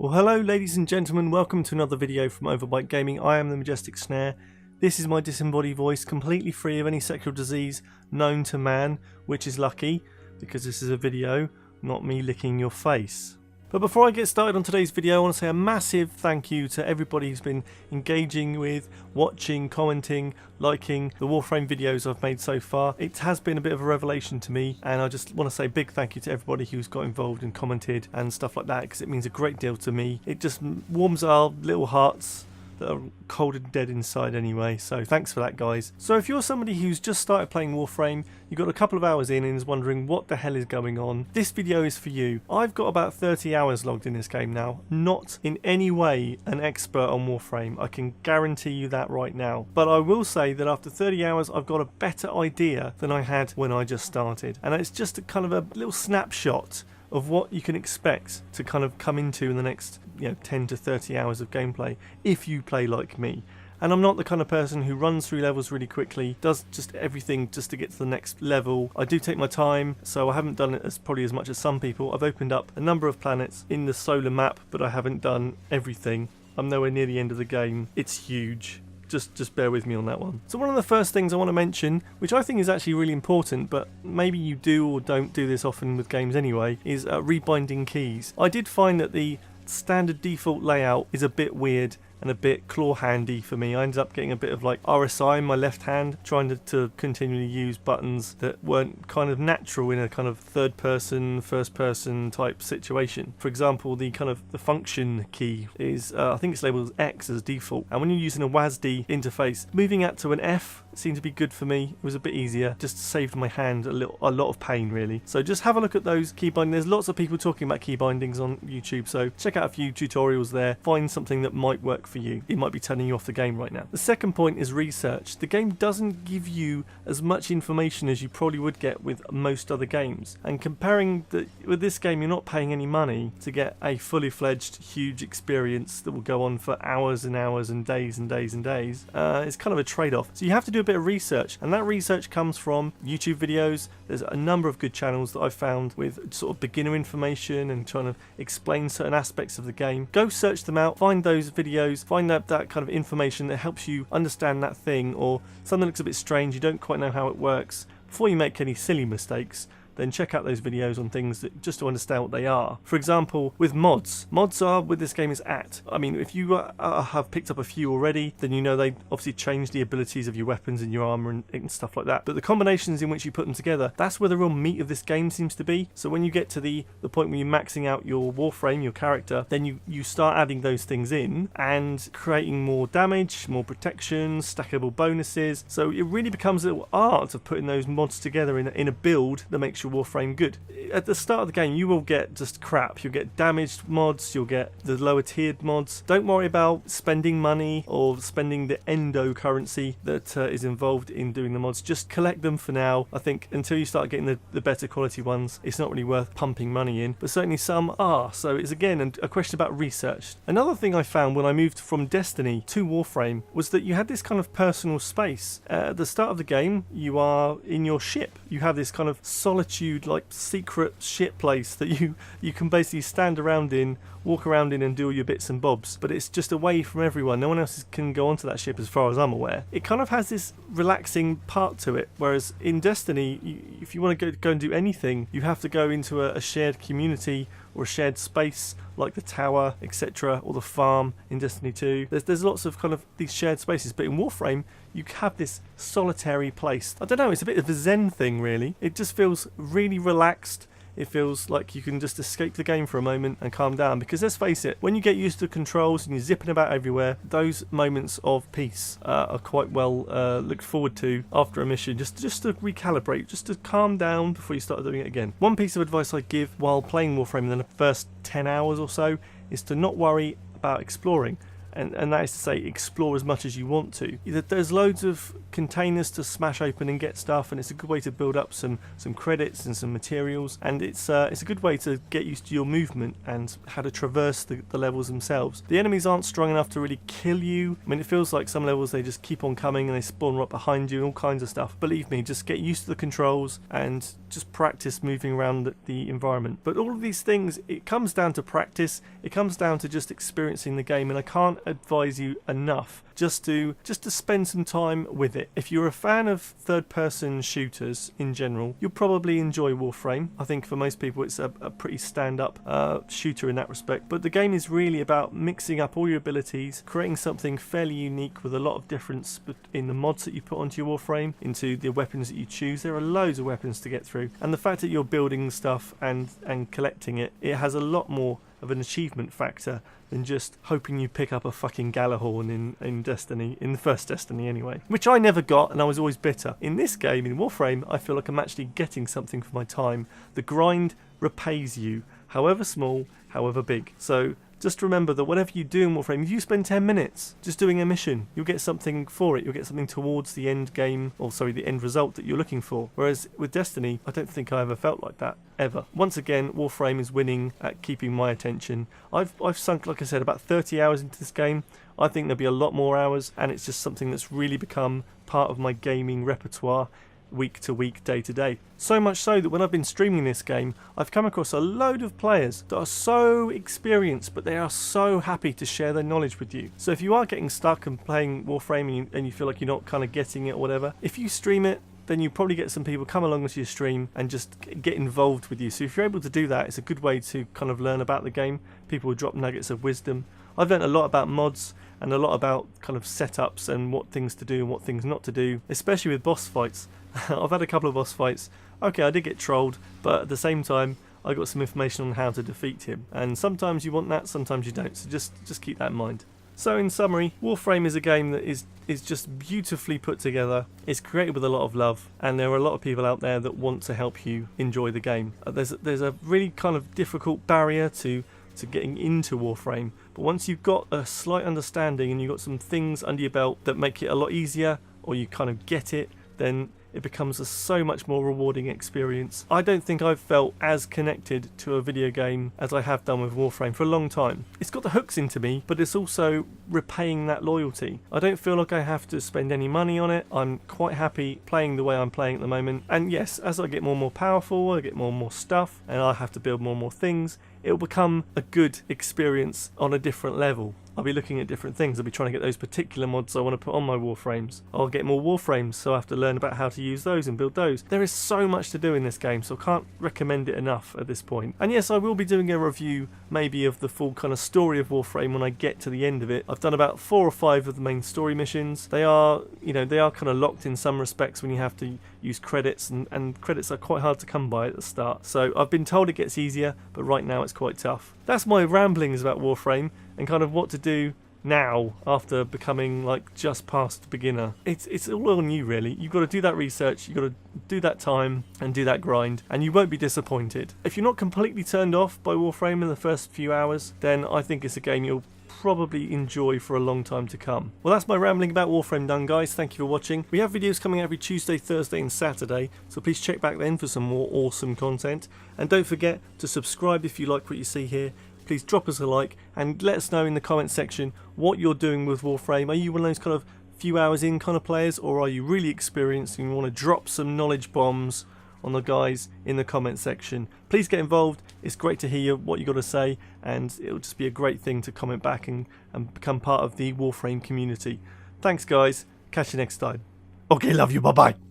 Well, hello ladies and gentlemen, welcome to another video from Overbite Gaming. I am the Majestic Snare. This is my disembodied voice, completely free of any sexual disease known to man, which is lucky, because this is a video, not me licking your face. But before I get started on today's video, I want to say a massive thank you to everybody who's been engaging with, watching, commenting, liking the Warframe videos I've made so far. It has been a bit of a revelation to me, and I just want to say a big thank you to everybody who's got involved and commented and stuff like that, because it means a great deal to me. It just warms our little hearts that are cold and dead inside anyway, so thanks for that, guys. So if you're somebody who's just started playing Warframe, you got a couple of hours in and is wondering what the hell is going on, this video is for you. I've got about 30 hours logged in this game now, not in any way an expert on Warframe, I can guarantee you that right now, but I will say that after 30 hours I've got a better idea than I had when I just started, and it's just a kind of a little snapshot of what you can expect to kind of come into in the next 10 to 30 hours of gameplay if you play like me. And I'm not the kind of person who runs through levels really quickly, does just everything just to get to the next level. I do take my time, so I haven't done it probably as much as some people. I've opened up a number of planets in the solar map, but I haven't done everything. I'm nowhere near the end of the game. It's huge. Just bear with me on that one. So one of the first things I want to mention, which I think is actually really important, but maybe you do or don't do this often with games anyway, is rebinding keys. I did find that the standard default layout is a bit weird and a bit claw handy for me. I ended up getting a bit of like RSI in my left hand, trying to continually use buttons that weren't kind of natural in a kind of third person, first person type situation. For example, the function key is, I think it's labelled X as default, and when you're using a WASD interface, moving that to an F seemed to be good for me. It was a bit easier, just saved my hand a lot of pain really. So just have a look at those key bindings. There's lots of people talking about key bindings on YouTube, so check out a few tutorials there, find something that might work for you. It might be turning you off the game right now. The second point is research. The game doesn't give you as much information as you probably would get with most other games, and comparing with this game, you're not paying any money to get a fully fledged huge experience that will go on for hours and hours and days and days and days. It's kind of a trade-off, so you have to do a bit of research, and that research comes from YouTube videos. There's a number of good channels that I've found with sort of beginner information and trying to explain certain aspects of the game. Go search them out, find those videos, find that kind of information that helps you understand that thing, or something that looks a bit strange, you don't quite know how it works. Before you make any silly mistakes, then check out those videos on things that, just to understand what they are. For example, with mods are with this game is at. I mean, if you have picked up a few already, then you know they obviously change the abilities of your weapons and your armor and stuff like that. But the combinations in which you put them together, that's where the real meat of this game seems to be. So when you get to the point where you're maxing out your Warframe, your character, then you start adding those things in and creating more damage, more protection, stackable bonuses. So it really becomes a little art of putting those mods together in a build that makes your Warframe good. At the start of the game you will get just crap. You'll get damaged mods, you'll get the lower tiered mods. Don't worry about spending money or spending the endo currency that is involved in doing the mods. Just collect them for now. I think until you start getting the better quality ones, it's not really worth pumping money in, but certainly some are. So it's again a question about research. Another thing I found when I moved from Destiny to Warframe was that you had this kind of personal space. At the start of the game you are in your ship. You have this kind of solitude, like secret ship place that you can basically stand around in, walk around in and do all your bits and bobs, but it's just away from everyone. No one else can go onto that ship as far as I'm aware. It kind of has this relaxing part to it, whereas in Destiny if you want to go and do anything, you have to go into a shared community or a shared space like the tower, etc., or the farm in Destiny 2. There's lots of kind of these shared spaces, but in Warframe you have this solitary place. I don't know, it's a bit of a zen thing really. It just feels really relaxed. It feels like you can just escape the game for a moment and calm down, because let's face it, when you get used to the controls and you're zipping about everywhere, those moments of peace are quite well looked forward to after a mission, just to recalibrate, just to calm down before you start doing it again. One piece of advice I give while playing Warframe in the first 10 hours or so is to not worry about exploring. and that is to say explore as much as you want to. There's loads of containers to smash open and get stuff, and it's a good way to build up some credits and some materials, and it's a good way to get used to your movement and how to traverse the levels themselves. The enemies aren't strong enough to really kill you. I mean, it feels like some levels they just keep on coming and they spawn right behind you and all kinds of stuff. Believe me, just get used to the controls and just practice moving around the environment. But all of these things, it comes down to practice. It comes down to just experiencing the game, and I can't advise you enough just to spend some time with it. If you're a fan of third-person shooters in general, you'll probably enjoy Warframe. I think for most people it's a pretty stand-up shooter in that respect. But the game is really about mixing up all your abilities, creating something fairly unique with a lot of difference in the mods that you put onto your Warframe, into the weapons that you choose. There are loads of weapons to get through, and the fact that you're building stuff and collecting it has a lot more of an achievement factor than just hoping you pick up a fucking Galahorn in Destiny, in the first Destiny anyway, which I never got, and I was always bitter. In this game, in Warframe, I feel like I'm actually getting something for my time. The grind repays you, however small, however big. So just remember that whatever you do in Warframe, if you spend 10 minutes just doing a mission, you'll get something for it. You'll get something towards the end game, or sorry, the end result that you're looking for. Whereas with Destiny, I don't think I ever felt like that, ever. Once again, Warframe is winning at keeping my attention. I've sunk, like I said, about 30 hours into this game. I think there'll be a lot more hours, and it's just something that's really become part of my gaming repertoire, week to week, day to day. So much so that when I've been streaming this game, I've come across a load of players that are so experienced, but they are so happy to share their knowledge with you. So if you are getting stuck and playing Warframe and you feel like you're not kind of getting it or whatever, if you stream it, then you probably get some people come along with your stream and just get involved with you. So if you're able to do that, it's a good way to kind of learn about the game. People will drop nuggets of wisdom. I've learned a lot about mods and a lot about kind of setups and what things to do and what things not to do, especially with boss fights. I've had a couple of boss fights. Okay, I did get trolled, but at the same time, I got some information on how to defeat him. And sometimes you want that, sometimes you don't. So just keep that in mind. So in summary, Warframe is a game that is just beautifully put together. It's created with a lot of love, and there are a lot of people out there that want to help you enjoy the game. There's a really kind of difficult barrier to getting into Warframe, but once you've got a slight understanding and you've got some things under your belt that make it a lot easier, or you kind of get it, then it becomes a so much more rewarding experience. I don't think I've felt as connected to a video game as I have done with Warframe for a long time. It's got the hooks into me, but it's also repaying that loyalty. I don't feel like I have to spend any money on it. I'm quite happy playing the way I'm playing at the moment. And yes, as I get more and more powerful, I get more and more stuff, and I have to build more and more things, it will become a good experience on a different level. I'll be looking at different things. I'll be trying to get those particular mods I want to put on my Warframes. I'll get more Warframes, so I have to learn about how to use those and build those. There is so much to do in this game, so I can't recommend it enough at this point. And yes, I will be doing a review maybe of the full kind of story of Warframe when I get to the end of it. I've done about 4 or 5 of the main story missions. They are kind of locked in some respects when you have to use credits, and credits are quite hard to come by at the start. So I've been told it gets easier, but right now it's quite tough. That's my ramblings about Warframe and kind of what to do now after becoming like just past beginner. It's all on you really. You've got to do that research, you've got to do that time and do that grind, and you won't be disappointed. If you're not completely turned off by Warframe in the first few hours, then I think it's a game you'll probably enjoy for a long time to come. Well, that's my rambling about Warframe done, guys. Thank you for watching. We have videos coming every Tuesday, Thursday and Saturday, so please check back then for some more awesome content. And don't forget to subscribe if you like what you see here. Please drop us a like and let us know in the comment section what you're doing with Warframe. Are you one of those kind of few hours in kind of players, or are you really experienced and you want to drop some knowledge bombs on the guys in the comment section? Please get involved. It's great to hear what you got to say, and it'll just be a great thing to comment back and become part of the Warframe community. Thanks guys, catch you next time. Okay, love you, bye bye.